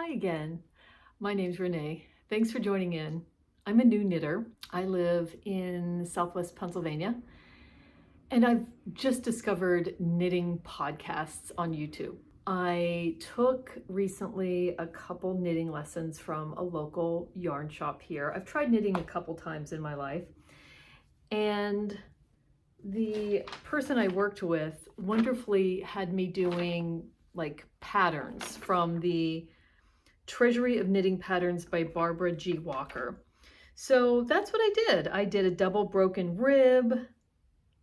Hi again. My name's Renee. Thanks for joining in. I'm a new knitter. I live in Southwest Pennsylvania, and I've just discovered knitting podcasts on YouTube. I took recently a couple knitting lessons from a local yarn shop here. I've tried knitting a couple times in my life, and the person I worked with wonderfully had me doing like patterns from the Treasury of Knitting Patterns by Barbara G. Walker. So that's what I did. I did a double broken rib.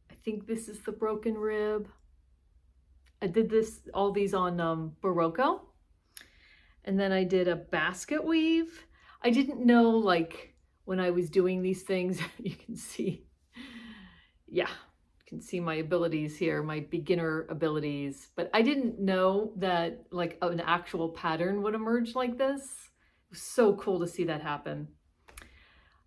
I think this is the broken rib. I did all these on Berroco. And then I did a basket weave. I didn't know, like, when I was doing these things, you can see, yeah, you can see my abilities here, my beginner abilities, but I didn't know that like an actual pattern would emerge like this. It was so cool to see that happen.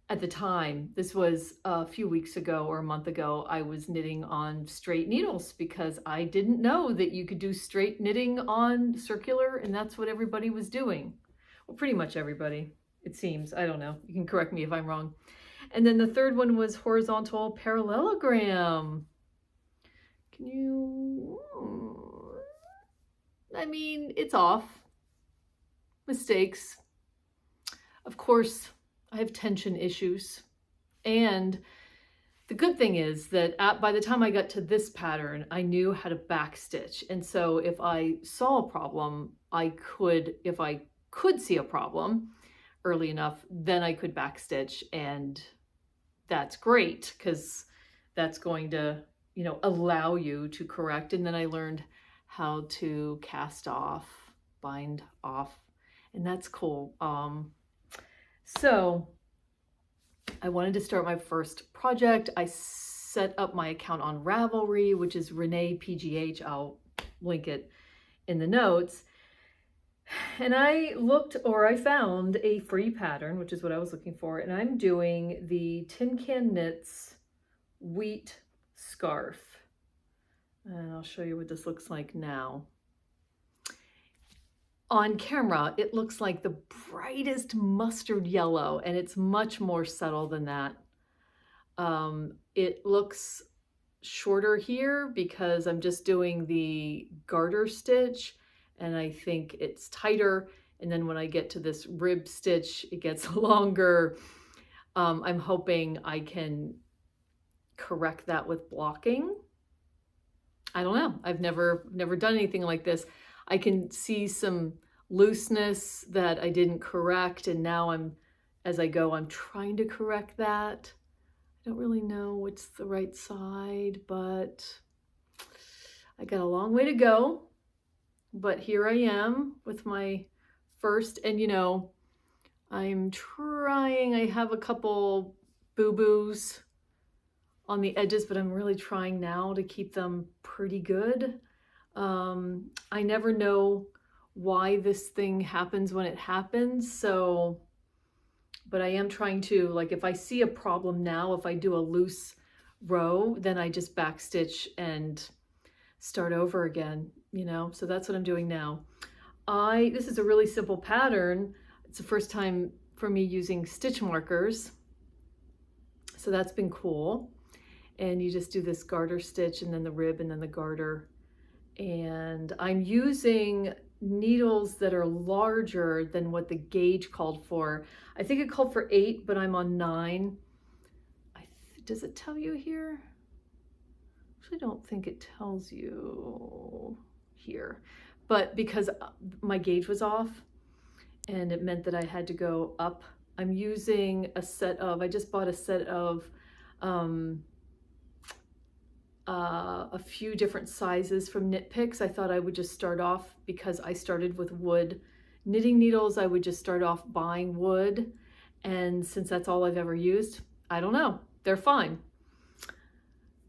At the time, this was a few weeks ago or a month ago, I was knitting on straight needles because I didn't know that you could do straight knitting on circular, and that's what everybody was doing. Well, pretty much everybody, it seems. I don't know. You can correct me if I'm wrong. And then the third one was horizontal parallelogram. Can you, I mean, it's off. Mistakes. Of course, I have tension issues. And the good thing is that by the time I got to this pattern, I knew how to backstitch. And so if I saw a problem, if I could see a problem early enough, then I could backstitch, and that's great because that's going to, allow you to correct. And then I learned how to cast off, bind off, and that's cool. So I wanted to start my first project. I set up my account on Ravelry, which is Renee PGH. I'll link it in the notes. And I found a free pattern, which is what I was looking for. And I'm doing the Tin Can Knits wheat scarf. And I'll show you what this looks like now. On camera, it looks like the brightest mustard yellow, and it's much more subtle than that. It looks shorter here because I'm just doing the garter stitch, and I think it's tighter. And then when I get to this rib stitch, it gets longer. I'm hoping I can correct that with blocking. I don't know. I've never done anything like this. I can see some looseness that I didn't correct, and now as I go, I'm trying to correct that. I don't really know what's the right side, but I got a long way to go. But here I am with my first, and I'm trying, I have a couple boo-boos on the edges, but I'm really trying now to keep them pretty good. I never know why this thing happens when it happens, but I am trying to, like, if I see a problem now, if I do a loose row, then I just backstitch and start over again, so that's what I'm doing now. This is a really simple pattern. It's the first time for me using stitch markers, so that's been cool. And you just do this garter stitch and then the rib and then the garter. And I'm using needles that are larger than what the gauge called for. I think it called for 8, but I'm on 9. Does it tell you here? Actually, I don't think it tells you here, but because my gauge was off and it meant that I had to go up, I'm using I just bought a set of a few different sizes from Knit Picks. I thought I would just start off, because I started with wood knitting needles, I would just start off buying wood. And since that's all I've ever used, I don't know, they're fine.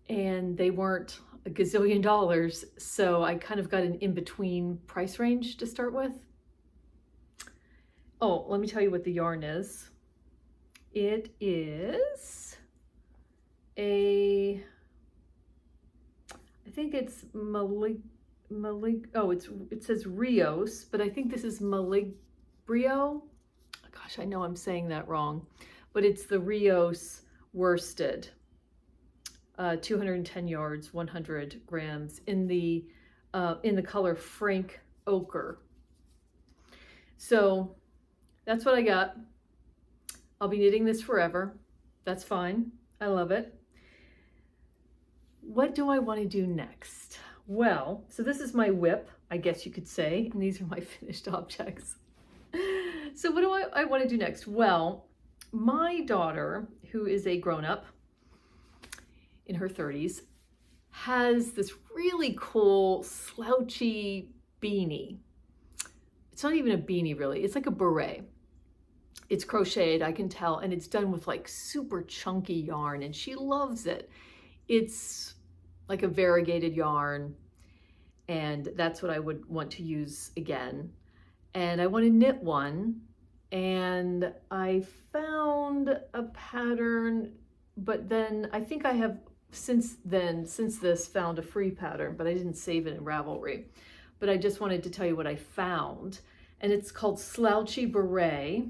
And they weren't a gazillion dollars, so I kind of got an in-between price range to start with. Oh, let me tell you what the yarn is. It is I think it's it says Rios, but I think this is Maligbrio Maligbrio. Gosh, I know I'm saying that wrong, but it's the Rios worsted. 210 yards, 100 grams in the color Frank Ochre. So that's what I got. I'll be knitting this forever. That's fine. I love it. What do I want to do next? Well, so this is my whip, I guess you could say, and these are my finished objects. So what do I want to do next? Well, my daughter, who is a grown-up in her 30s, has this really cool slouchy beanie. It's not even a beanie really, it's like a beret. It's crocheted, I can tell, and it's done with like super chunky yarn, and she loves it. It's like a variegated yarn, and that's what I would want to use again. And I want to knit one, and I found a pattern, but then I think I have since this found a free pattern, but I didn't save it in Ravelry. But I just wanted to tell you what I found, and it's called Slouchy Beret,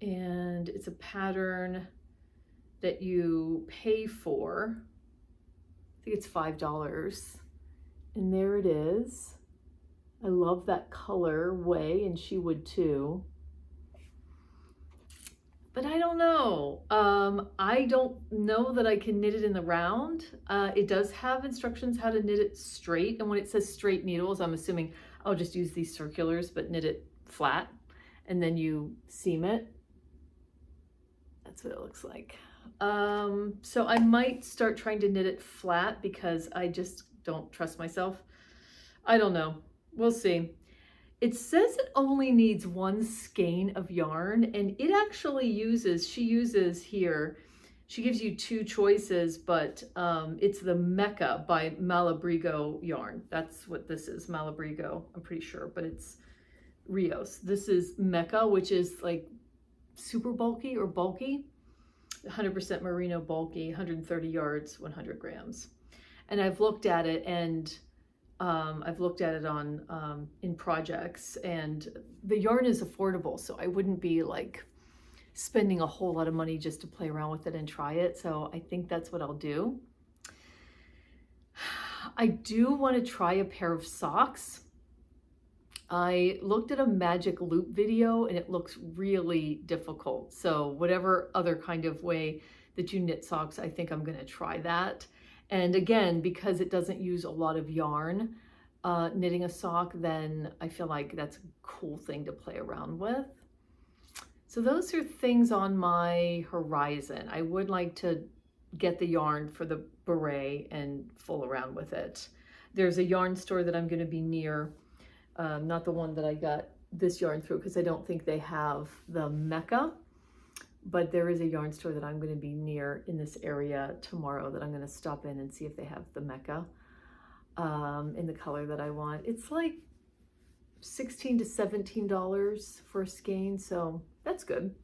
and it's a pattern that you pay for. I think it's $5, and there it is. I love that colorway, and she would too. But I don't know. I don't know that I can knit it in the round. It does have instructions how to knit it straight, and when it says straight needles, I'm assuming I'll just use these circulars, but knit it flat, and then you seam it. That's what it looks like. So I might start trying to knit it flat because I just don't trust myself. I don't know. We'll see. It says it only needs one skein of yarn, and it actually she uses here, she gives you two choices, but it's the Mecha by Maligbrio yarn. That's what this is, Maligbrio, I'm pretty sure, but it's Rios. This is Mecha, which is like super bulky or bulky, 100% merino bulky, 130 yards, 100 grams. And I've looked at it, and I've looked at it on in projects, and the yarn is affordable, so I wouldn't be like spending a whole lot of money just to play around with it and try it. So I think that's what I'll do. I do want to try a pair of socks. I looked at a magic loop video, and it looks really difficult. So whatever other kind of way that you knit socks, I think I'm going to try that. And again, because it doesn't use a lot of yarn, knitting a sock, then I feel like that's a cool thing to play around with. So those are things on my horizon. I would like to get the yarn for the beret and fool around with it. There's a yarn store that I'm going to be near, not the one that I got this yarn through, because I don't think they have the Mecha. But there is a yarn store that I'm going to be near in this area tomorrow that I'm going to stop in and see if they have the Mecha in the color that I want. It's like $16 to $17 for a skein, so that's good.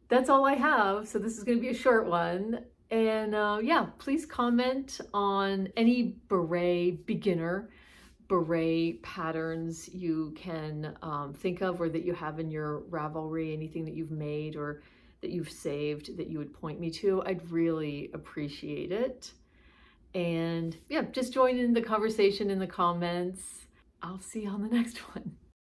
That's all I have, so this is going to be a short one. And yeah, please comment on any beginner beret patterns you can think of, or that you have in your Ravelry, anything that you've made or that you've saved that you would point me to. I'd really appreciate it. And yeah, just join in the conversation in the comments. I'll see you on the next one.